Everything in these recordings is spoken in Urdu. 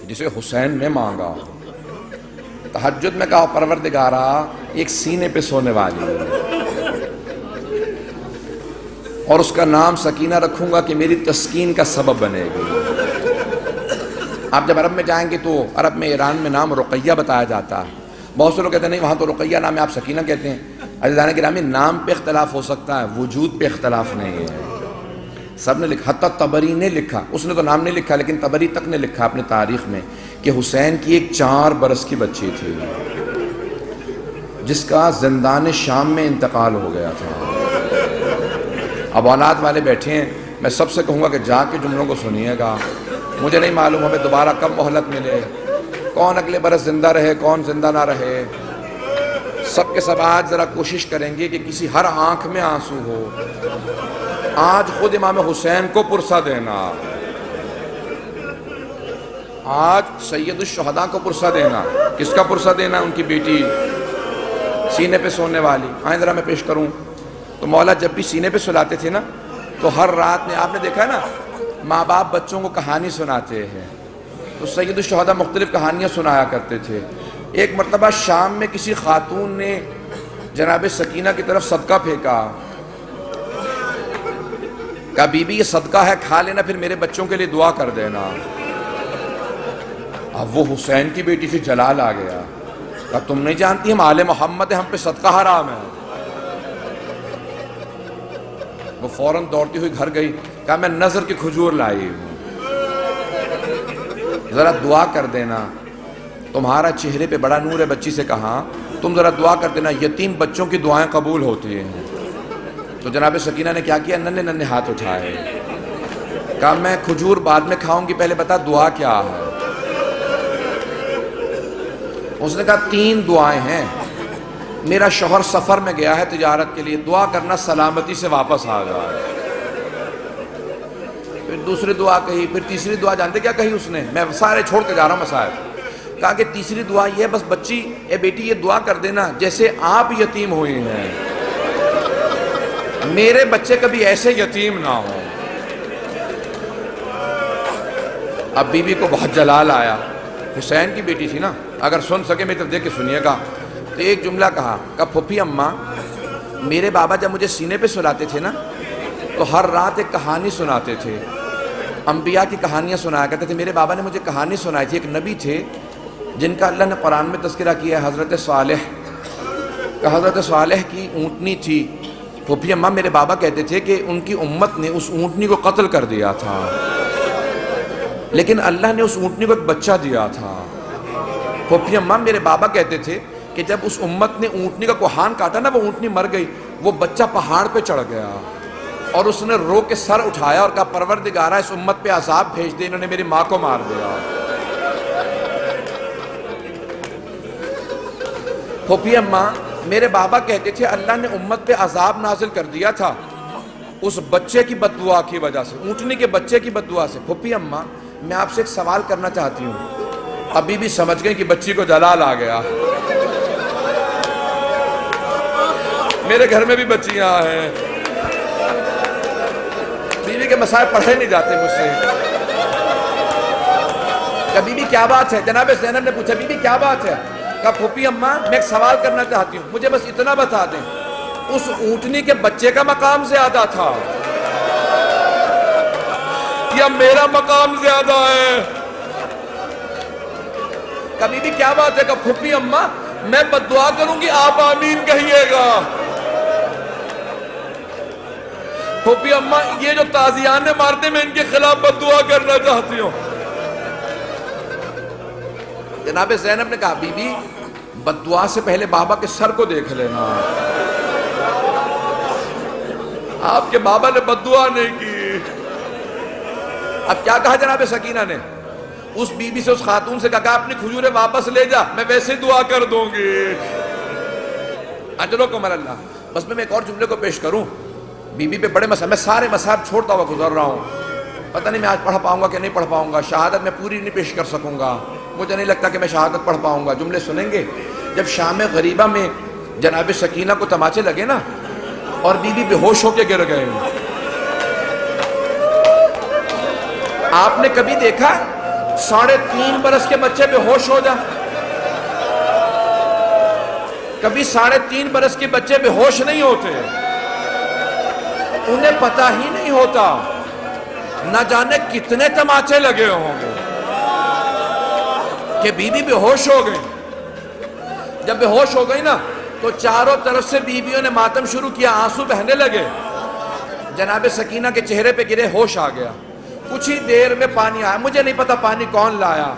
جسے حسین نے مانگا. تہجد میں کہا پروردگارا ایک سینے پہ سونے والی ہے اور اس کا نام سکینہ رکھوں گا کہ میری تسکین کا سبب بنے گی. آپ جب عرب میں جائیں گے تو عرب میں ایران میں نام رقیہ بتایا جاتا ہے. بہت سے لوگ کہتے ہیں نہیں وہاں تو رقیہ نام ہے آپ سکینہ کہتے ہیں. عزیزان گرامی نام پہ اختلاف ہو سکتا ہے، وجود پہ اختلاف نہیں ہے. سب نے لکھا، حتیٰ طبری نے لکھا، اس نے تو نام نہیں لکھا لیکن طبری تک نے لکھا اپنے تاریخ میں کہ حسین کی ایک 4 برس کی بچی تھی جس کا زندان شام میں انتقال ہو گیا تھا. اب اولاد والے بیٹھے ہیں، میں سب سے کہوں گا کہ جا کے جملوں کو سنیے گا. مجھے نہیں معلوم ہمیں دوبارہ کب مہلت ملے، کون اگلے برس زندہ رہے کون زندہ نہ رہے. سب کے سب آج ذرا کوشش کریں گے کہ کسی ہر آنکھ میں آنسو ہو. آج خود امام حسین کو پرسہ دینا، آج سید الشہداء کو پرسہ دینا. کس کا پرسہ دینا؟ ان کی بیٹی سینے پہ سونے والی. آئیں ذرا میں پیش کروں. تو مولا جب بھی سینے پہ سلاتے تھے نا تو ہر رات میں آپ نے دیکھا ہے نا ماں باپ بچوں کو کہانی سناتے ہیں تو سید الشہداء مختلف کہانیاں سنایا کرتے تھے. ایک مرتبہ شام میں کسی خاتون نے جناب سکینہ کی طرف صدقہ پھینکا، کہا بی بی یہ صدقہ ہے کھا لینا پھر میرے بچوں کے لیے دعا کر دینا. اب وہ حسین کی بیٹی سے جلال آ گیا، کہا تم نہیں جانتی ہم آل محمد ہیں، ہم پہ صدقہ حرام ہے. وہ فوراً دوڑتی ہوئی گھر گئی، کہا میں نظر کی کھجور لائی ہوں، ذرا دعا کر دینا، تمہارا چہرے پہ بڑا نور ہے. بچی سے کہا تم ذرا دعا کر دینا، یتیم بچوں کی دعائیں قبول ہوتی ہیں. تو جناب سکینہ نے کیا کیا؟ ننھے ننھے ہاتھ اٹھائے، کہا میں کھجور بعد میں کھاؤں گی، پہلے بتا دعا کیا ہے. اس نے کہا 3 دعائیں ہیں. میرا شوہر سفر میں گیا ہے تجارت کے لیے، دعا کرنا سلامتی سے واپس آ جائے. پھر دوسری دعا کہی، پھر تیسری دعا جانتے کیا کہی اس نے؟ میں سارے چھوڑ کے جا رہا ہوں مسائل. کہا کہ تیسری دعا یہ ہے بس بچی اے بیٹی یہ دعا کر دینا جیسے آپ یتیم ہوئی ہیں میرے بچے کبھی ایسے یتیم نہ ہوں. اب بی بی کو بہت جلال آیا، حسین کی بیٹی تھی نا، اگر سن سکے میری طرف دیکھ کے سنیے گا. تو ایک جملہ کہا پھوپھی اماں میرے بابا جب مجھے سینے پہ سلاتے تھے نا تو ہر رات ایک کہانی سناتے تھے، انبیاء کی کہانیاں سنایا کرتے تھے. میرے بابا نے مجھے کہانی سنائی تھی، ایک نبی تھے جن کا اللہ نے قرآن میں تذکرہ کیا ہے، حضرت صالح کا. حضرت صالح کی اونٹنی تھی. پھوپھی اماں میرے بابا کہتے تھے کہ ان کی امت نے اس اونٹنی کو قتل کر دیا تھا لیکن اللہ نے اس اونٹنی کو ایک بچہ دیا تھا. پھوپھی اماں میرے بابا کہتے تھے کہ جب اس امت نے اونٹنی کا کوہان کاٹا نا وہ اونٹنی مر گئی، وہ بچہ پہاڑ پہ چڑھ گیا اور اس نے رو کے سر اٹھایا اور کہا پروردگارا اس امت پہ عذاب بھیج دے، انہوں نے میری ماں کو مار دیا. پھوپھی اماں میرے بابا کہتے تھے اللہ نے امت پہ عذاب نازل کر دیا تھا اس بچے کی بد دعا کی وجہ سے، اونٹنی کے بچے کی بد دعا سے. پھوپھی اماں میں آپ سے ایک سوال کرنا چاہتی ہوں. ابھی بھی سمجھ گئے کہ بچی کو جلال آ گیا. میرے گھر میں بھی بچیاں ہیں، بیوی کے مسائل پڑھے نہیں جاتے مجھ سے. کہ بیوی کیا بات ہے؟ جناب زینب نے پوچھا بیوی کیا بات ہے؟ کہا پھوپھی اماں میں ایک سوال کرنا چاہتی ہوں، مجھے بس اتنا بتا دیں اس اونٹنی کے بچے کا مقام زیادہ تھا یا میرا مقام زیادہ ہے؟ کہا بیوی کیا بات ہے؟ کہا پھوپھی اماں میں بد دعا کروں گی آپ آمین کہیے گا. پھوپھی اماں یہ جو تازیان نے مارتے میں ان کے خلاف بد دعا کرنا چاہتی ہوں. جناب زینب نے کہا بی بی بد دعا سے پہلے بابا کے سر کو دیکھ لینا. آپ کے بابا نے بد دعا نہیں کی. اب کیا کہا جناب سکینہ نے؟ اس بی بی سے اس خاتون سے کہا اپنی کھجوریں واپس لے جا، میں ویسے دعا کر دوں گی. اجر و کمال اللہ. بس میں ایک اور جملے کو پیش کروں. بی بی پہ بڑے مسائل، میں سارے مسائل چھوڑتا ہوا گزر رہا ہوں. پتہ نہیں میں آج پڑھ پاؤں گا کہ نہیں پڑھ پاؤں گا. شہادت میں پوری نہیں پیش کر سکوں گا، مجھے نہیں لگتا کہ میں شہادت پڑھ پاؤں گا. جملے سنیں گے. جب شام غریبہ میں جناب سکینہ کو تماچے لگے نا اور بی بی بے ہوش ہو کے گر گئے. آپ نے کبھی دیکھا 3.5 برس کے بچے بے ہوش ہو جائیں. کبھی 3.5 برس کے بچے بے ہوش نہیں ہوتے، انہیں پتہ ہی نہیں ہوتا، نہ جانے کتنے تماچے لگے ہوں گے کہ بی بی بے ہوش ہو گئی. جب بے ہوش ہو گئی نا تو چاروں طرف سے بیویوں نے ماتم شروع کیا، آنسو بہنے لگے. جناب سکینہ کے چہرے پہ گرے، ہوش آ گیا. کچھ ہی دیر میں پانی آیا، مجھے نہیں پتا پانی کون لایا.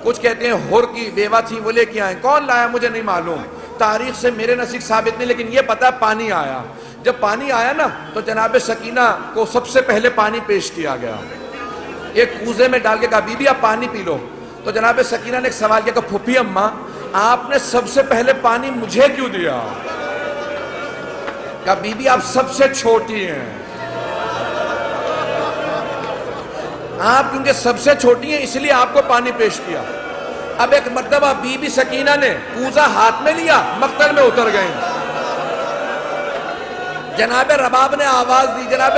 کچھ کہتے ہیں ہر کی بیوہ تھی وہ لے کے آئیں، کون لایا مجھے نہیں معلوم، تاریخ سے میرے نزدیک ثابت نہیں، لیکن یہ پتا پانی آیا. جب پانی آیا نا تو جناب سکینہ کو سب سے پہلے پانی پیش کیا گیا. ایک کوزے میں ڈال کے کہا بی بی آپ پانی پی لو. تو جناب سکینہ نے ایک سوال کیا کہ پھوپھی اماں آپ نے سب سے پہلے پانی مجھے کیوں دیا؟ کہا بی بی آپ سب سے چھوٹی ہیں، آپ کیونکہ سب سے چھوٹی ہیں اس لیے آپ کو پانی پیش کیا. اب ایک مرتبہ بی بی سکینہ نے کوزہ ہاتھ میں لیا، مقتل میں اتر گئیں. جناب رباب نے آواز دی، جناب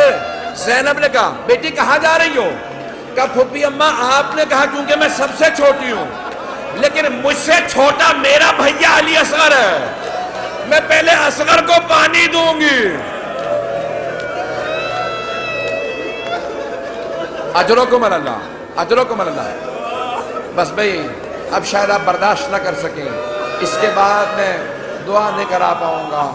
زینب نے کہا بیٹی کہاں جا رہی ہو؟ کہا پھوپھی اماں آپ نے کہا کیونکہ میں سب سے چھوٹی ہوں، لیکن مجھ سے چھوٹا میرا بھیا علی اصغر ہے، میں پہلے اصغر کو پانی دوں گی. اجرکم اللہ، اجرکم اللہ. بس بھئی اب شاید آپ برداشت نہ کر سکیں، اس کے بعد میں دعا نہیں کرا پاؤں گا.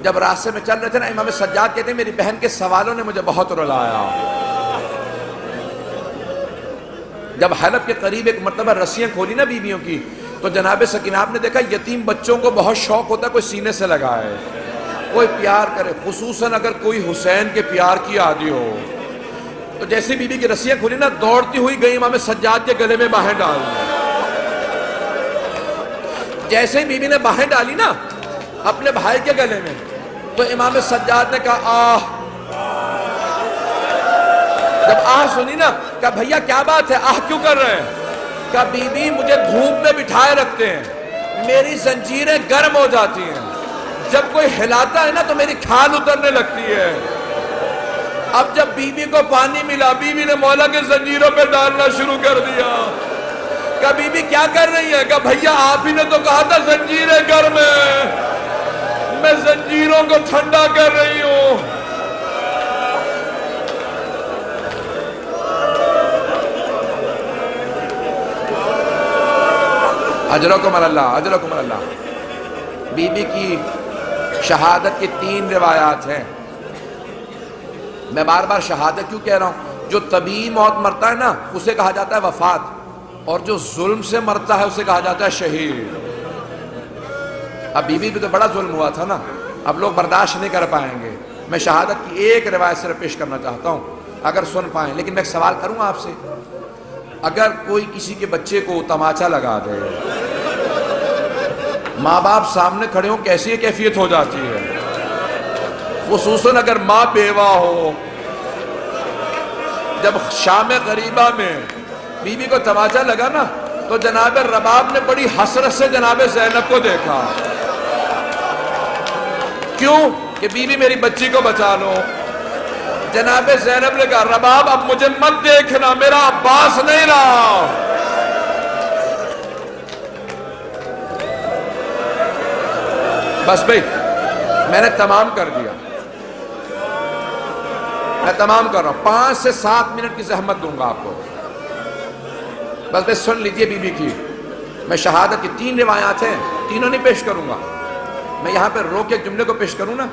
جب راستے میں چل رہے تھے نا، امام سجاد کہتے ہیں میری بہن کے سوالوں نے مجھے بہت رلایا. جب حلب کے قریب ایک مرتبہ رسیاں کھولی نا بیویوں کی تو جناب سکینہ آپ نے دیکھا یتیم بچوں کو بہت شوق ہوتا ہے کوئی سینے سے لگائے، کوئی پیار کرے، خصوصاً اگر کوئی حسین کے پیار کی عادی ہو. تو جیسے بی بی کی رسیاں کھولی نا دوڑتی ہوئی گئی امام سجاد کے گلے میں باہیں ڈال دی. جیسے ہی بی بی نے باہیں ڈالی نا اپنے بھائی کے گلے میں تو امام سجاد نے کہا آہ. جب آہ سنی نا کہا بھیا کیا بات ہے، آہ کیوں کر رہے ہیں؟ کہا بی بی مجھے دھوپ میں بٹھائے رکھتے ہیں، میری زنجیریں گرم ہو جاتی ہیں، جب کوئی ہلاتا ہے نا تو میری کھال اترنے لگتی ہے. اب جب بی بی کو پانی ملا بی بی نے مولا کے زنجیروں پہ ڈالنا شروع کر دیا. کہا بی بی کیا کر رہی ہے؟ کہا بھیا آپ ہی نے تو کہا تھا زنجیریں گرم ہیں، میں زنجیروں کو ٹھنڈا کر رہی ہوں. اجرکم اللہ، اجرکم اللہ. بی بی کی شہادت کی 3 روایات ہیں. میں بار بار شہادت کیوں کہہ رہا ہوں؟ جو طبیعی موت مرتا ہے نا اسے کہا جاتا ہے وفات، اور جو ظلم سے مرتا ہے اسے کہا جاتا ہے شہید. اب بی بی بھی تو بڑا ظلم ہوا تھا نا، اب لوگ برداشت نہیں کر پائیں گے. میں شہادت کی ایک روایت صرف پیش کرنا چاہتا ہوں اگر سن پائیں، لیکن میں ایک سوال کروں آپ سے. اگر کوئی کسی کے بچے کو تماچا لگا دے، ماں باپ سامنے کھڑے ہوں کیسی کیفیت ہو جاتی ہے، خصوصاً اگر ماں بیوہ ہو. جب شام غریبہ میں بی بی کو تماچا لگا نا تو جناب رباب نے بڑی حسرت سے جناب زینب کو دیکھا. کیوں؟ کہ بی بی میری بچی کو بچا لو. جناب زینب نے کہا رباب اب مجھے مت دیکھنا، میرا عباس نہیں رہا. بس بھئی میں نے تمام کر دیا، میں تمام کر رہا ہوں. 5 سے 7 منٹ کی زحمت دوں گا آپ کو. بس بھئی سن لیجئے بی بی کی. میں شہادت کی 3 روایات ہیں، تینوں نہیں پیش کروں گا. میں یہاں پہ رو کے ایک جملے کو پیش کروں نا،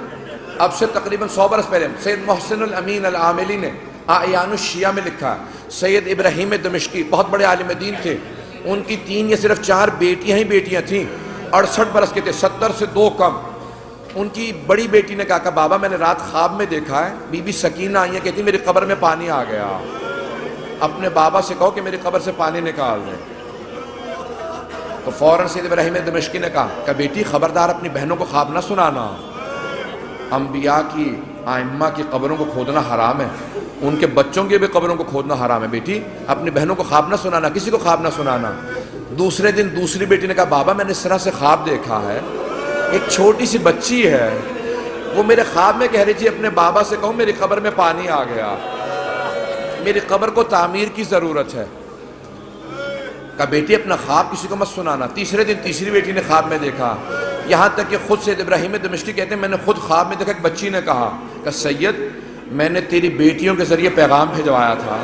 اب سے تقریباً 100 برس پہلے سید محسن الامین العاملی نے اعیان الشیعہ میں لکھا. سید ابراہیم دمشقی بہت بڑے عالم دین تھے، ان کی 3 یا صرف 4 بیٹیاں ہی بیٹیاں تھیں، 68 برس کے تھے، 70 سے 2 کم. ان کی بڑی بیٹی نے کہا کہ بابا میں نے رات خواب میں دیکھا ہے بی بی سکینہ آئی ہے، کہتی میری قبر میں پانی آ گیا، اپنے بابا سے کہو کہ میری قبر سے پانی نکال دیں. تو فوراً سید ابراہیم دمشقی نے کہا کہ بیٹی خبردار اپنی بہنوں کو خواب نہ سنانا، انبیاء کی ائمہ کی قبروں کو کھودنا حرام ہے، ان کے بچوں کی بھی قبروں کو کھودنا حرام ہے. بیٹی اپنی بہنوں کو خواب نہ سنانا، کسی کو خواب نہ سنانا. دوسرے دن دوسری بیٹی نے کہا بابا میں نے اس طرح سے خواب دیکھا ہے، ایک چھوٹی سی بچی ہے، وہ میرے خواب میں کہہ رہی تھی اپنے بابا سے کہو میری قبر میں پانی آ گیا، میری قبر کو تعمیر کی ضرورت ہے. کہا بیٹی اپنا خواب کسی کو مت سنانا. تیسرے دن تیسری بیٹی نے خواب میں دیکھا. یہاں تک کہ خود سید ابراہیم دمشقی کہتے ہیں میں نے خود خواب میں دیکھا ایک بچی نے کہا کہ سید میں نے تیری بیٹیوں کے ذریعے پیغام بھجوایا تھا,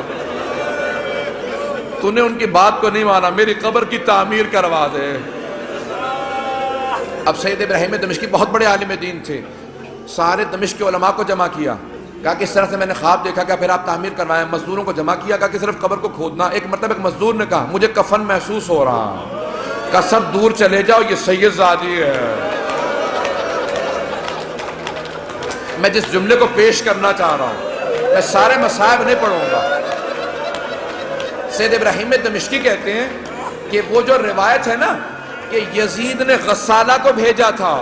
تو نے ان کی بات کو نہیں مانا, میری قبر کی تعمیر کروا دے. اب سید ابراہیم دمشقی بہت بڑے عالم دین تھے, سارے دمشق کے علماء کو جمع کیا, کہا کہ اس طرح سے میں نے خواب دیکھا, کہ پھر آپ تعمیر کروائیں. مزدوروں کو جمع کیا, کہا کہ صرف قبر کو کھودنا. ایک مرتبہ ایک مزدور نے کہا مجھے کفن محسوس ہو رہا, کہا سب دور چلے جاؤ یہ سید زادی ہے. میں جس جملے کو پیش کرنا چاہ رہا ہوں, میں سارے مصائب نہیں پڑھوں گا. سید ابراہیم دمشقی کہتے ہیں کہ وہ جو روایت ہے نا کہ یزید نے غسالہ کو بھیجا تھا,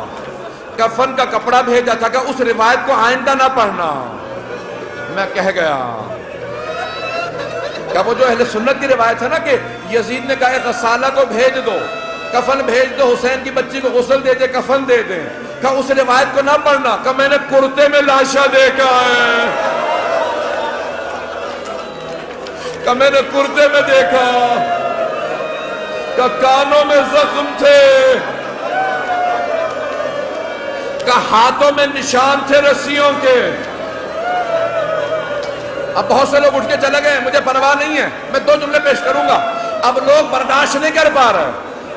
کفن کا کپڑا بھیجا تھا, کہ اس روایت کو آئندہ نہ پڑھنا. میں کہہ گیا کہ وہ جو اہل سنت کی روایت ہے نا کہ یزید نے کہا غسالہ کو بھیج دو, کفن بھیج دو, حسین کی بچی کو غسل دے دے, کفن دے دیں, کہ اس روایت کو نہ پڑھنا. کہ میں نے کرتے میں لاشا دیکھا ہے, کہ میں نے کرتے میں دیکھا, کہ کانوں میں زخم تھے, کہ ہاتھوں میں نشان تھے رسیوں کے. اب بہت سے لوگ اٹھ کے چلے گئے, مجھے پرواہ نہیں ہے, میں 2 جملے پیش کروں گا. اب لوگ برداشت نہیں کر پا رہے,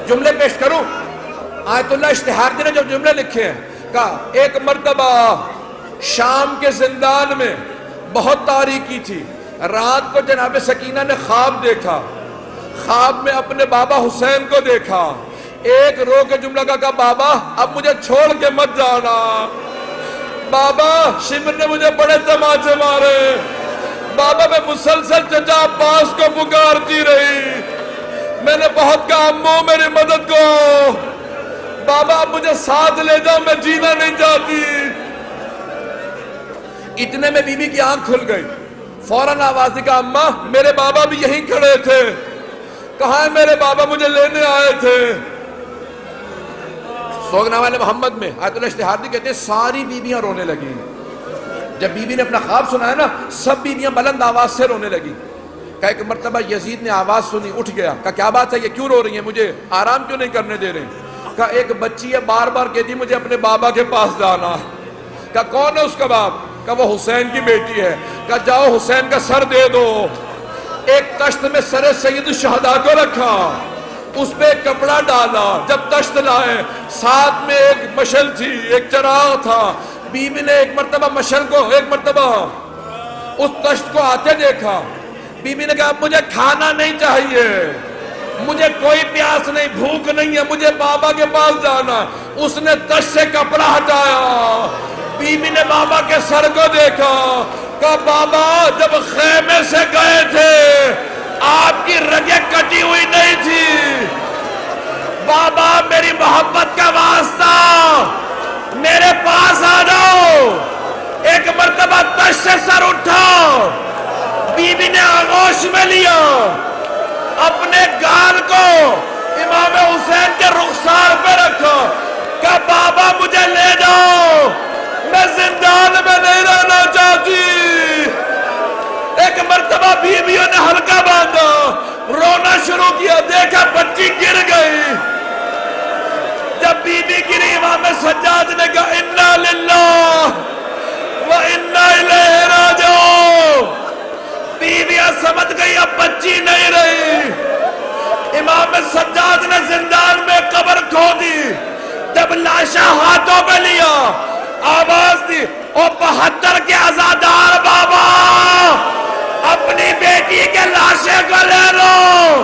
جملے پیش کروں. آیت اللہ اشتہاردی نے جو جملے لکھے ہیں, کہا ایک مرتبہ شام کے زندان میں بہت تاریکی تھی, رات کو جناب سکینہ نے خواب دیکھا, خواب میں اپنے بابا حسین کو دیکھا. ایک رو کے جملہ کہا بابا اب مجھے چھوڑ کے مت جانا, بابا شمر نے مجھے بڑے تماچے مارے, بابا میں مسلسل چچا عباس کو پکارتی رہی, میں نے بہت کہا امو میری مدد کو, بابا اب مجھے ساتھ لے جاؤ, میں جینا نہیں چاہتی. اتنے میں بی بی کی آنکھ کھل گئی, فوراً آواز دی, کہا اماں میرے بابا بھی یہیں کھڑے تھے. کہاں ہے میرے بابا, مجھے لینے آئے تھے. سوگنامہ محمد میں آیت اللہ اشتہاردی کہتے ہیں ساری بیویاں رونے لگی. جب بی بی نے اپنا خواب سنا ہے نا, سب بیویاں بلند آواز سے رونے لگی. کہ ایک مرتبہ یزید نے آواز سنی, اٹھ گیا, کہ کیا بات ہے, یہ کیوں رو رہی ہیں, مجھے آرام کیوں نہیں کرنے دے رہے ہیں. کہ ایک بچی ہے بار بار کہتی مجھے اپنے بابا کے پاس جانا. کہ کون ہے اس کا باپ, کہ وہ حسین کی بیٹی ہے. کہ جاؤ حسین کا سر دے دو. ایک تشت میں سر سید الشہداء کو رکھا, اس پہ ایک کپڑا ڈالا. جب تشت لائے ساتھ میں ایک مشل تھی, ایک چراغ تھا. بی بی نے ایک مرتبہ مشل کو, ایک مرتبہ اس تشت کو آتے دیکھا. بی بی نے کہا مجھے کھانا نہیں چاہیے, مجھے کوئی پیاس نہیں, بھوک نہیں ہے, مجھے بابا کے پاس جانا. اس نے تشت سے کپڑا ہٹایا, بی بی نے بابا کے سر کو دیکھا. کہا بابا جب خیمے سے گئے تھے آپ کی رگیں کٹی ہوئی نہیں تھی, بابا میری محبت کا واسطہ میرے پاس آ جاؤ. ایک مرتبہ تشت سے سر اٹھا, بی بی نے آغوش میں لیا, اپنے گال کو امام حسین کے رخسار پہ رکھا. کہ بابا مجھے لے جاؤ, میں زندان میں نہیں رہنا چاہتی. ایک مرتبہ بیویوں نے ہلکا باندھا, رونا شروع کیا, دیکھا بچی گر گئی. جب بی بی گری امام سجاد نے کہا انا للہ و انا الیہ راجعون. بیویاں سمجھ گئی اب بچی نہیں رہی. امام سجاد نے زندان میں قبر کھودی. جب لاشا ہاتھوں پہ لیا, آواز دی, او 72 کے عزادار بابا اپنی بیٹی کے لاشے کو لے لو.